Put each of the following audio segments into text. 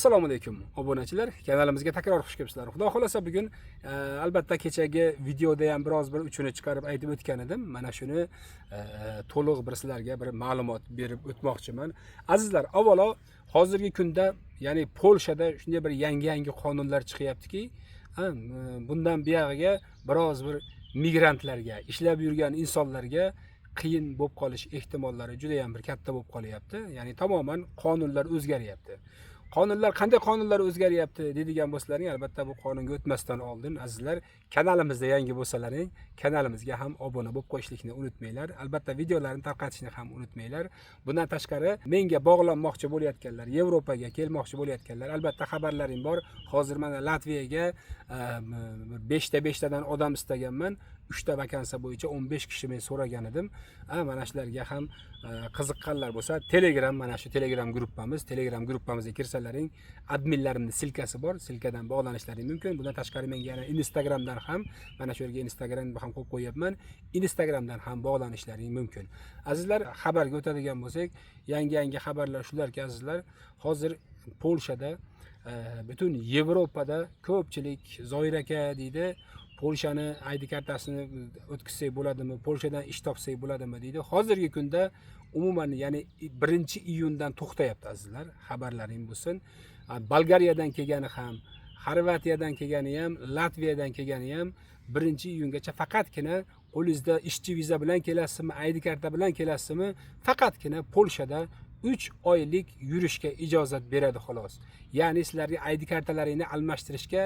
Assalomu alaykum obunachilar, kanalimizga takror xush kelibsizlar. Xudo xolasa bugun albatta kechagi videoda ham biroz bir uchini chiqarib aytib o'tgan edim. Mana shuni to'liq bir sizlarga bir ma'lumot berib o'tmoqchiman. Azizlar, avvalo hozirgi kunda, ya'ni Polshada shunday bir yangi qonunlar chiqyaptiki, bundan buyog'iga biroz bir migrantlarga, ishlab yurgan insonlarga qiyin bo'lib qolish ehtimollari juda ham bir katta bo'lib qolyapti. Ya'ni tamoman qonunlar o'zgaryapti. Qonunlar qanday qonunlar o'zgaryapti deydigan bo'lsalaring, albatta bu qonunga o'tmasdan oldin azizlar, kanalimizda yangi bo'lsalaring, kanalimizga ham obuna bo'lib qo'yishlikni unutmanglar. Albatta videolarni tarqatishni ham unutmanglar. Bundan tashqari menga bog'lanmoqchi bo'layotganlar, Yevropaga kelmoqchi bo'layotganlar, albatta xabarlaring bor. Hozir mana Latviyaga 5tadan odam istaganman. 3ta vakansiya bo'yicha 15 kishi men so'ragan edim. Mana shularga ham qiziqqanlar bo'lsa, Telegram, mana shu Telegram gruppamizga kirsalaring, adminlarimning silkasi bor, silkadan bog'lanishlaring mumkin. Bundan tashqari menga yana Instagramdan ham, mana shu yerga Instagramni ham qo'yib qo'yapman. Instagramdan ham bog'lanishlaring mumkin. Azizlar, xabarga o'tadigan bo'lsak, yangi xabarlar shularki azizlar, hozir Polshada, butun Yevropada ko'pchilik Zoir aka deydi, Polshani ID kartasini o'tkazsak bo'ladimi, Polshadan ish topsak bo'ladimi deydi. Hozirgi kunda umuman, ya'ni 1-iyundan to'xtayapti azizlar, xabarlaring bo'lsin. Bolgariyadan kelgani ham, Xorvatiyadan kelgani ham, Latviyadan kelgani ham 1-iyungacha faqatgina qo'lingizda ishchi viza bilan kelasizmi, ID karta bilan kelasizmi, faqatgina Polshada 3 oylik yurishga ijozat beradi xolos. Ya'ni sizlarga ID kartalaringni almashtirishga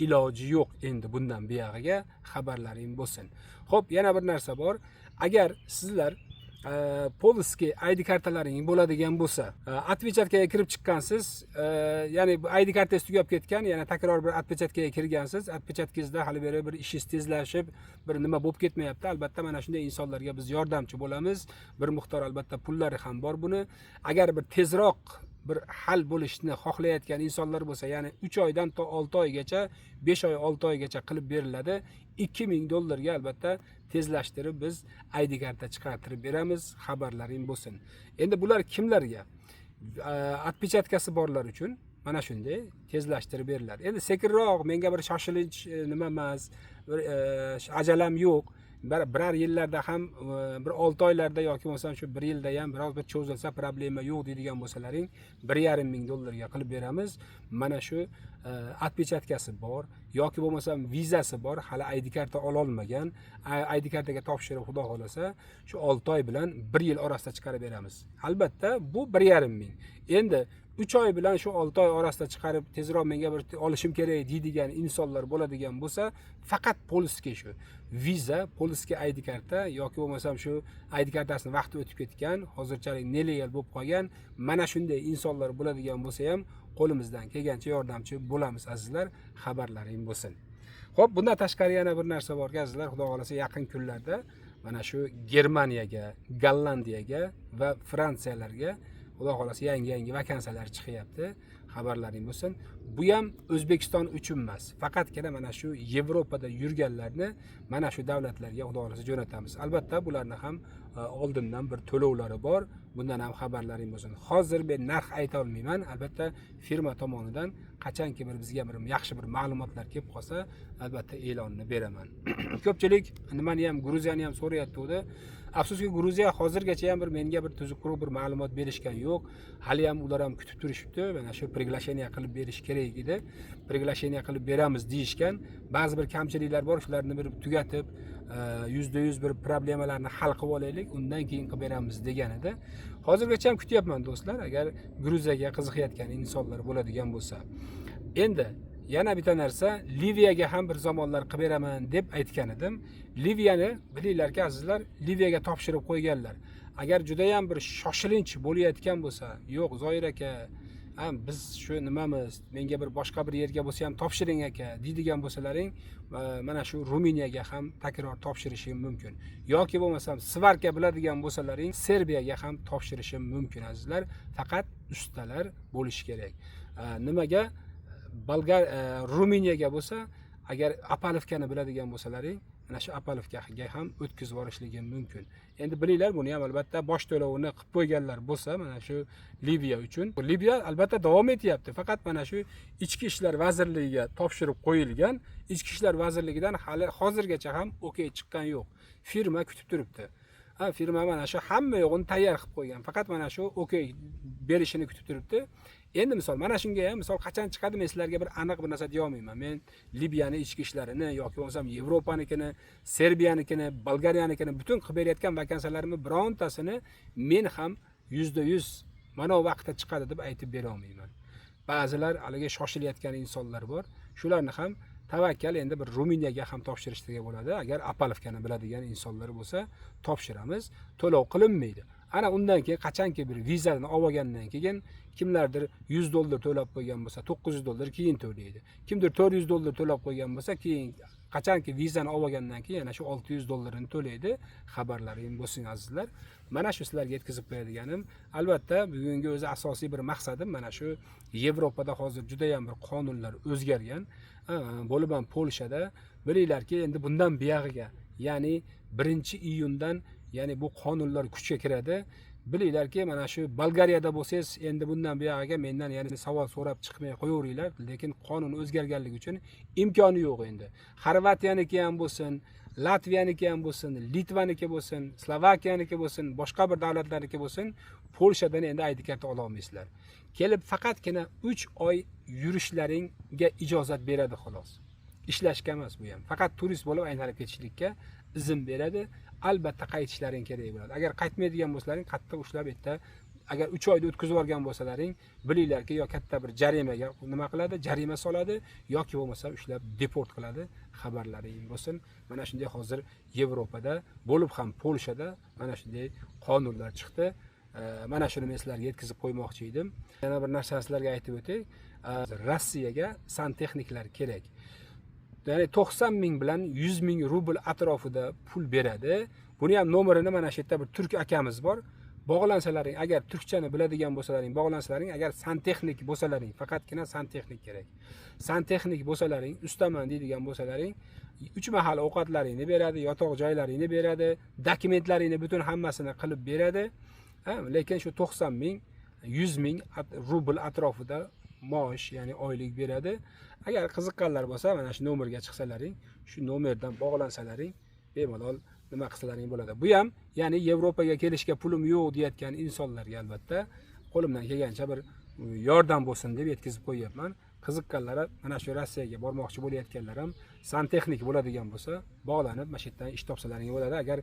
iloji yo'q endi bundan buyog'iga, xabarlaring bo'lsin. Xo'p, yana bir narsa bor. Agar sizlar Polski ID kartalaring bo'ladigan bo'lsa, отпечаткаga kirib chiqqansiz, ya'ni ID kartangiz tugab ketgan, yana takror bir отпечаткаga kirgansiz, отпечаткangizda hali beri bir ishingiz tezlashib, bir nima bo'lib ketmayapti. Albatta mana shunday insonlarga biz yordamchi bo'lamiz. Bir miqdor albatta pullari ham bor buni. Agar bir tezroq bir hal bo'lishni xohlayotgan insonlar bo'lsa, ya'ni 3 oydan to 6 oygacha, 5 oy, 6 oygacha qilib beriladi. $2000 albatta tezlashtirib biz ID karta chiqartirib beramiz, xabarlaring bo'lsin. Endi bular kimlarga? Отпечаткасы borlar uchun mana shunday tezlashtirib beriladi. Endi sekinroq, menga bir shoshilinch nima emas, bir ajalam yo'q. Birar yillarda ham, bir 6 oylarda yoki bo'lmasa shu 1 yilda ham biroz bir cho'zilsa problema yo'q deydigan bo'lsalaring, $1,500 ga qilib beramiz. Mana shu отпечаткасы bor yoki bo'lmasa vizasi bor, hali ID karta ola olmagan, ID kartaga topshirib xudo xolasa shu 6 oy bilan 1 yil orasida chiqarib beramiz. Albatta bu $1,500. Endi 3 oy bilan shu 6 oy orasida chiqarib tezroq menga bir olishim kerak deydigan insonlar bo'ladigan bo'lsa, faqat Polski shu viza, Polski ID karta yoki bo'lmasam shu ID kartasini vaqti o'tib ketgan, hozirchalik nelegal bo'lib qolgan, mana shunday insonlar bo'ladigan bo'lsa ham qo'limizdan kelgancha yordamchi bo'lamiz azizlar, xabarlaring bo'lsin. Xo'p, bundan tashqari yana bir narsa borki azizlar, xudo xolasa yaqin kunlarda mana shu Germaniyaga, Gollandiyaga va Fransiyalarga xudo xolasa yangi vakansiyalar chiqyapti, xabarlaring bo'lsin. Bu ham O'zbekiston uchun emas, faqatgina mana shu Yevropada yurganlarni mana shu davlatlarga xudo xolasa jo'natamiz. Albatta bularni ham oldindan bir to'lovlari bor. Bundan ham xabarlaring bo'lsin. Hozir men narx ayta olmayman. Albatta firma tomonidan qachonki bizga bir yaxshi bir ma'lumotlar kelib qolsa, albatta e'lonni beraman. Ko'pchilik nimani ham, Gruziyani ham so'rayapti. Afsuski Gruziya hozirgacha ham menga bir tuzuqroq bir ma'lumot berishgan yo'q. Hali ham ular ham kutib turishibdi. Mana shu приглашение qilib berish kerak edi. Приглашение qilib beramiz deyishgan. Ba'zi bir kamchiliklar bor, shularni bir tugatib, %100 bir problemalarni hal qilib olaylik, undan keyin qilib beramiz degan edi. Hozirgacha ham kutyapman do'stlar, agar Gruziyaga qiziqayotgan insonlar bo'ladigan bo'lsa. Endi yana bitta narsa, Liviyaga ham bir zamonlar qilib beraman deb aytgan edim. Liviyani bilinglarki azizlar, Liviyaga topshirib qo'yganlar. Agar juda ham bir shoshilinch bo'layotgan bo'lsa, yo'q Zoir aka, biz shu nimamiz, menga bir boshqa bir yerga bo'lsa ham topshiring aka deydigan bo'lsalaring, mana shu Ruminiyaga ham takror topshirishim mumkin. Yoki bo'lmasam Svarka biladigan bo'lsalaring, Serbiyaga ham topshirishim mumkin azizlar. Faqat ustalar bo'lishi kerak. Nimaga? Ruminiyaga bo'lsa, agar Apalovkani biladigan bo'lsalaring, mana shu Apolovga ham o'tkazib yuborishligi mumkin. Endi bilinglar, buni ham albatta bosh to'lovini qilib qo'yganlar bo'lsa, mana shu Liviya uchun. Liviya albatta davom etyapti. Faqat mana shu Ichki ishlar vazirligiga topshirib qo'yilgan. Ichki ishlar vazirligidan hali hozirgacha ham okey chiqqan yo'q. Firma kutib turibdi. Firma mana shu hamma yo'g'ini tayyor qilib qo'ygan. Faqat mana shu okey berishini kutib turibdi. Endi misol mana shunga ham misol qachon chiqadi, men sizlarga bir aniq bir narsa deya olmayman. Men Libiyani ichki ishlarini yoki bo'lmasam Yevropanikini, Serbiyanikini, Bolgariyanikini butun qilib berayotgan vakansiyalarni birontasini men ham %100 mana bu vaqtda chiqadi deb aytib bera olmayman. Ba'zilar haliga shoshilayotgan insonlar bor. Shularni ham tavakkal endi bir Ruminiyaga ham topshirishga bo'ladi. Agar Apolovkani biladigan insonlar bo'lsa, topshiramiz. To'lov qilinmaydi. Ana undan keyin qachonki bir vizani olgandan keyin kimlardir $100 to'lab qo'ygan bo'lsa, $900 keyin to'laydi. Kimdir $400 to'lab qo'ygan bo'lsa, keyin qachonki vizani olgandan keyin yana shu $600 ni to'laydi. Xabarlaring bo'lsin azizlar. Mana shu sizlarga yetkazib qo'yadiganim, albatta bugungi o'zi asosiy bir maqsadim mana shu Yevropada hozir juda ham bir qonunlar o'zgargan. Bo'lib ham Polshada bilinglarki, endi bundan buyog'iga, ya'ni 1-iyundan ya'ni bu qonunlar kuchga kiradi. Bilinglarki, mana shu Bolgariyada bo'lsangiz, endi bundan buyog'iga mendan ya'ni savol so'rab chiqmay qo'yaveringlar, lekin qonun o'zgarganligi uchun imkoni yo'q endi. Xorvatiyaniki ham bo'lsin, Latviyaniki ham bo'lsin, Litvaniki bo'lsin, Slovakiyaniki bo'lsin, boshqa bir davlatlarniki bo'lsin, Polshadan endi ID kart ola olmaysizlar. Kelib faqatgina 3 oy yurishlaringga ijozat beradi xolos. Ishlashga emas bu ham. Faqat turist bo'lib aylanib ketishlikka izn beradi. Albatta qaytishlaring kerak bo'ladi. Agar qaytmaydigan bo'lsalaring, qattiq ushlab yerda agar 3 oyda o'tkazib yuborgan bo'lsalaring, bilinglarki, yo katta bir jarimaga nima qiladi, jarima soladi yoki bo'lmasa ushlab deport qiladi. Xabarlaring bo'lsin. Mana shunday hozir Yevropada, bo'lib ham Polshada mana shunday qonunlar chiqdi. Mana shuni men sizlarga yetkazib qo'ymoqchi edim. Yana bir narsani sizlarga aytib o'tay. Rossiyaga santexniklar kerak. Ya'ni 90 ming bilan 100 ming rubl atrofida pul beradi. Buni ham nomerini mana shu yerda bir turk akamiz bor. Bog'lansalaring, agar turkchani biladigan bo'lsalaring, bog'lansalaring, agar santexnik bo'lsalaring, faqatgina santexnik kerak. Santexnik bo'lsalaring, ustaman deydigan bo'lsalaring, 3 mahal ovqatlaringni beradi, yotoq joylaringni beradi, dokumentlaringni butun hammasini qilib beradi. Lekin shu 90 ming, 100 ming rubl atrofida maosh, ya'ni oylik beradi. Agar qiziqqanlar bo'lsa, mana shu nomerga chiqsalaring, shu nomerdan bog'lansalaring, bemalol nima qilsalaring bo'ladi. Bu ham, ya'ni Yevropaga kelishga pulim yo'q deyotgan insonlarga albatta qo'limdan kelgancha bir yordam bo'lsin deb yetkazib qo'yapman. Qiziqqanlar, mana shu Rossiyaga bormoqchi bo'layotganlar ham santexnik bo'ladigan bo'lsa, bog'lanib mana shu yerdan ish topsalaring bo'ladi. Agar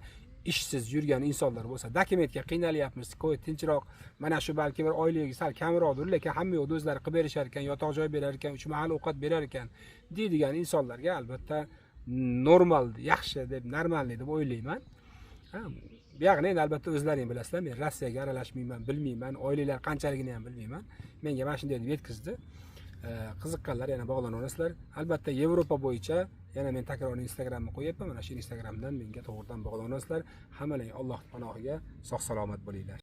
ishsiz yurgan insonlar bo'lsa, dokumentga qiynalyapmiz, qo'y tinchroq, mana shu balki bir oyligi sal kamroqdir, lekin hamma yo'q o'zlari qilib berishar ekan, yotoq joy berar ekan, 3 mahal ovqat berar ekan deydigan insonlarga albatta normal, yaxshi deb, normalniy deb o'ylayman. Bu yoqni endi albatta o'zlaring bilasizlar, men Rossiyaga aralashmayman, bilmayman, oyliklar qanchaligini ham bilmayman. Menga mana shunday deb yetkazdi. Qiziqqanlar yana bog'lana olasizlar. Albatta Yevropa bo'yicha yana men takror Instagramni qo'yapman. Mana shu Instagramdan menga to'g'ridan bog'lana olasizlar. Hammalarga Alloh panohiga sog' salomat bo'linglar.